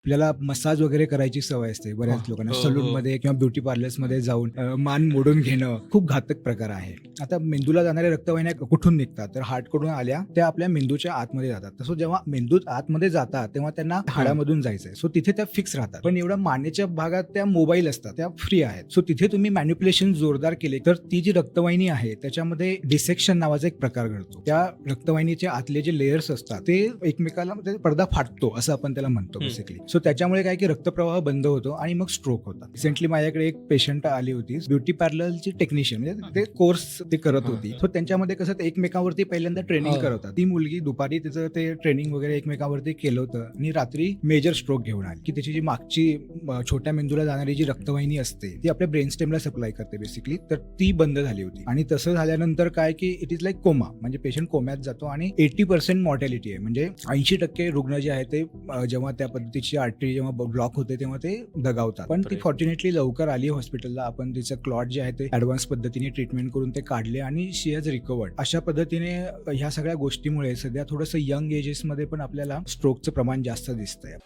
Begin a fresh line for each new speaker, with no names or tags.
आपल्याला मसाज वगैरे करायची सवय असते बऱ्याच लोकांना, सलूनमध्ये किंवा ब्युटी पार्लर्समध्ये जाऊन मान मोडून घेणं खूप घातक प्रकार आहे. आता मेंदूला जाणाऱ्या रक्तवाहिन्या कुठून निघतात, तर हार्टकडून आल्या त्या आपल्या मेंदूच्या आतमध्ये जातात. तसं जेव्हा मेंदूत आतमध्ये जातात तेव्हा त्यांना हाडामधून जायचंय, सो तिथे त्या फिक्स राहतात. पण एवढ्या मानेच्या भागात त्या मोबाईल असतात, त्या फ्री आहेत. सो तिथे तुम्ही मॅन्युप्युलेशन जोरदार केले तर ती जी रक्तवाहिनी आहे त्याच्यामध्ये डिसेक्शन नावाचा एक प्रकार घडतो. त्या रक्तवाहिनीचे आतले जे लेयर्स असतात ते एकमेकाला पडदा फाटतो असं आपण त्याला म्हणतो बेसिकली. सो त्याच्यामुळे काय की रक्तप्रवाह बंद होतो आणि मग स्ट्रोक होता. रिसेंटली माझ्याकडे एक पेशंट आली होती, ब्युटी पार्लरची टेक्निशियन, म्हणजे ते कोर्स ते करत होती. सो त्यांच्यामध्ये कसं ते एकमेकांवरती पहिल्यांदा ट्रेनिंग करवतात. ती मुलगी दुपारी तिचं ते ट्रेनिंग वगैरे एकमेकांवरती केलं होतं आणि रात्री मेजर स्ट्रोक घेऊन आली, की त्याची जी मागची छोट्या मेंदूला जाणारी जी रक्तवाहिनी असते ती आपल्या ब्रेन स्टेमला सप्लाय करते बेसिकली, तर ती बंद झाली होती. आणि तसं झाल्यानंतर काय की इट इज लाईक कोमा, म्हणजे पेशंट कोम्यात जातो आणि 80% मॉर्टॅलिटी आहे. म्हणजे 80% रुग्ण जे आहे ते जेव्हा त्या पद्धतीची आर्टरी जेव्हा ब्लॉक होते तेव्हा ते दगावतात. पण ती फॉर्च्युनेटली लवकर आली हॉस्पिटलला. आपण तिचं क्लॉट जे आहे ते ऍडव्हान्स पद्धतीने ट्रीटमेंट करून ते काढले आणि शी हॅज रिकवर्ड. अशा पद्धतीने ह्या सगळ्या गोष्टीमुळे सध्या थोडंसं यंग एजेस मध्ये पण आपल्याला स्ट्रोकचं प्रमाण जास्त दिसतंय.